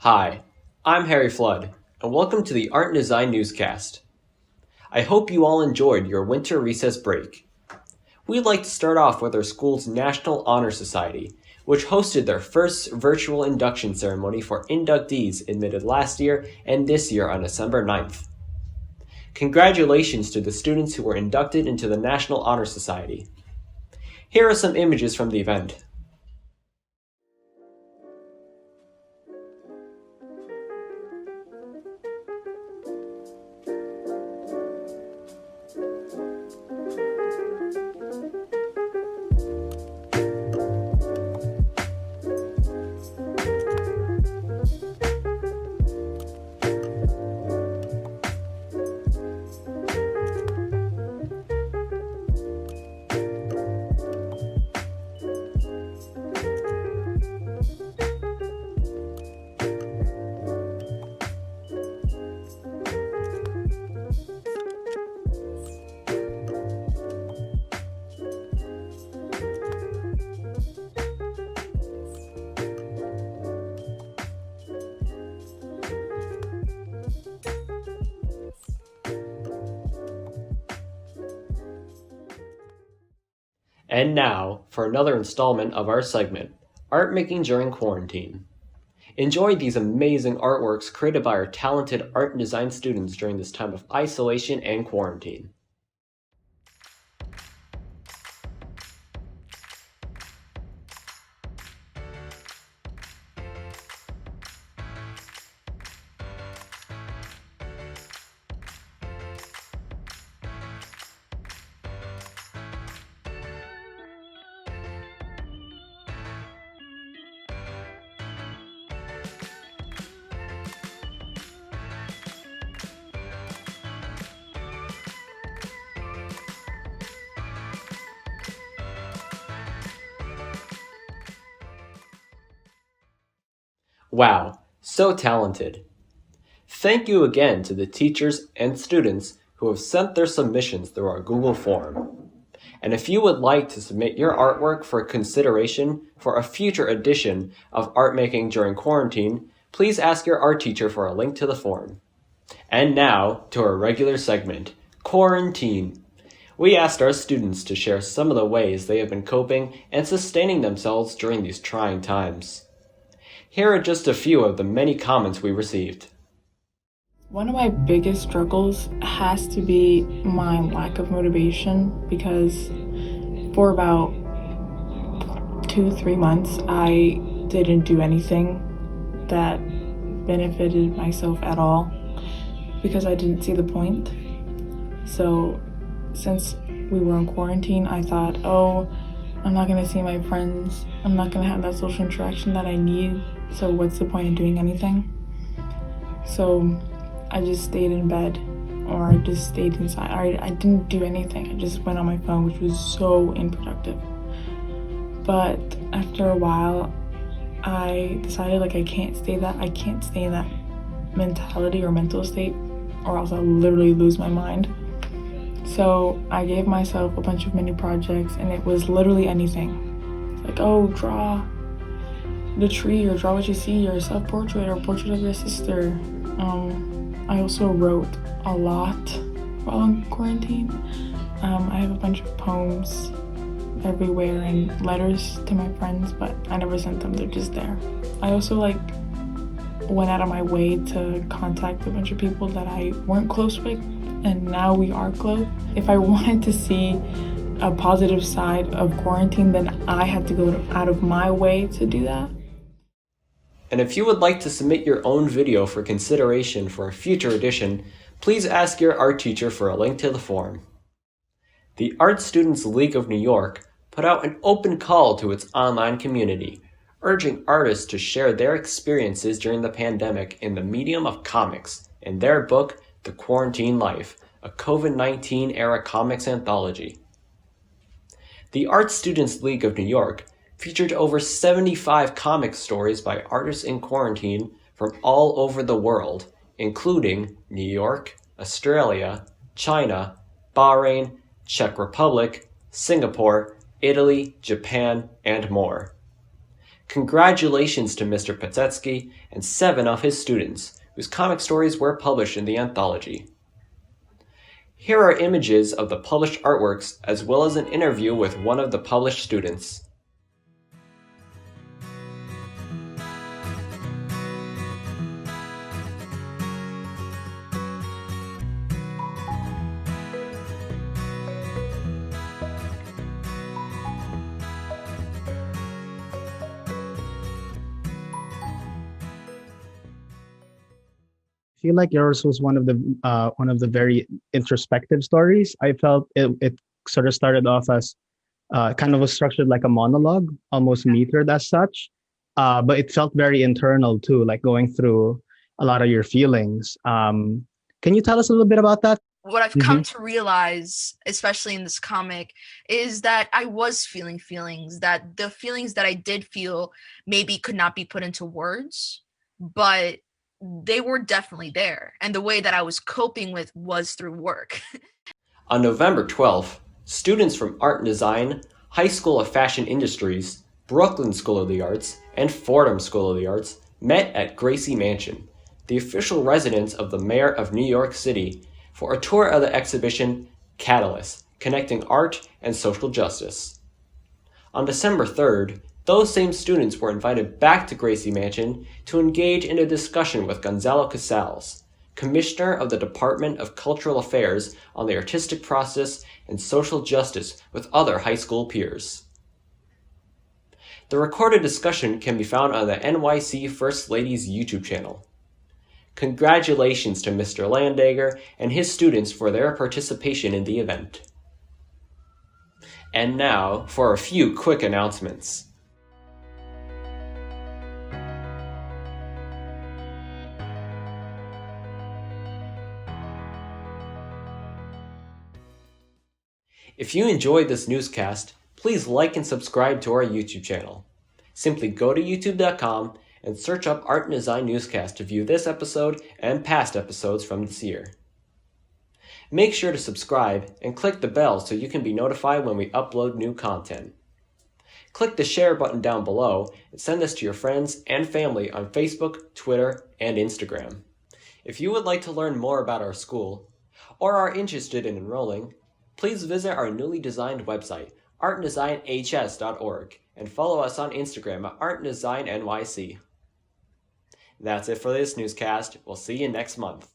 Hi, I'm Harry Flood, and welcome to the Art and Design Newscast. I hope you all enjoyed your winter recess break. We'd like to start off with our school's National Honor Society, which hosted their first virtual induction ceremony for inductees admitted last year and this year on December 9th. Congratulations to the students who were inducted into the National Honor Society. Here are some images from the event. And now, for another installment of our segment, Art Making During Quarantine. Enjoy these amazing artworks created by our talented art and design students during this time of isolation and quarantine. Wow, so talented. Thank you again to the teachers and students who have sent their submissions through our Google form. And if you would like to submit your artwork for consideration for a future edition of Art Making During Quarantine, please ask your art teacher for a link to the form. And now to our regular segment, Quarantine. We asked our students to share some of the ways they have been coping and sustaining themselves during these trying times. Here are just a few of the many comments we received. One of my biggest struggles has to be my lack of motivation, because for about 2-3 months I didn't do anything that benefited myself at all because I didn't see the point. So since we were in quarantine, I thought, I'm not going to see my friends, I'm not going to have that social interaction that I need, so what's the point of doing anything? So I just stayed in bed, or I just stayed inside. I didn't do anything. I just went on my phone, which was so unproductive. But after a while, I decided I can't stay in that mentality or mental state, or else I'll literally lose my mind. So I gave myself a bunch of mini projects, and it was literally anything. Draw the tree, or draw what you see, or a self-portrait, or a portrait of your sister. I also wrote a lot while in quarantine. I have a bunch of poems everywhere and letters to my friends, but I never sent them, they're just there. I also went out of my way to contact a bunch of people that I weren't close with, and now we are close. If I wanted to see a positive side of quarantine, then I had to go out of my way to do that. And if you would like to submit your own video for consideration for a future edition, please ask your art teacher for a link to the form. The Art Students League of New York put out an open call to its online community, urging artists to share their experiences during the pandemic in the medium of comics in their book, The Quarantine Life, a COVID-19 era comics anthology. The Art Students League of New York featured over 75 comic stories by artists in quarantine from all over the world, including New York, Australia, China, Bahrain, Czech Republic, Singapore, Italy, Japan, and more. Congratulations to Mr. Patsetsky and 7 of his students, whose comic stories were published in the anthology. Here are images of the published artworks as well as an interview with one of the published students. Feel like yours was one of the very introspective stories. I felt it sort of started off as kind of was structured like a monologue, almost metered as such, but it felt very internal too, like going through a lot of your feelings. Can you tell us a little bit about that? What I've come to realize, especially in this comic, is that I was feeling feelings, that the feelings that I did feel maybe could not be put into words, but they were definitely there. And the way that I was coping with was through work. On November 12th, students from Art and Design, High School of Fashion Industries, Brooklyn School of the Arts, and Fordham School of the Arts met at Gracie Mansion, the official residence of the Mayor of New York City, for a tour of the exhibition Catalyst, Connecting Art and Social Justice. On December 3rd, those same students were invited back to Gracie Mansion to engage in a discussion with Gonzalo Casals, Commissioner of the Department of Cultural Affairs on the artistic process and social justice with other high school peers. The recorded discussion can be found on the NYC First Lady's YouTube channel. Congratulations to Mr. Landager and his students for their participation in the event. And now for a few quick announcements. If you enjoyed this newscast, please like and subscribe to our YouTube channel. Simply go to youtube.com and search up Art and Design Newscast to view this episode and past episodes from this year. Make sure to subscribe and click the bell so you can be notified when we upload new content. Click the share button down below and send this to your friends and family on Facebook, Twitter, and Instagram. If you would like to learn more about our school or are interested in enrolling, please visit our newly designed website, artanddesignhs.org, and follow us on Instagram at artanddesignnyc. That's it for this newscast. We'll see you next month.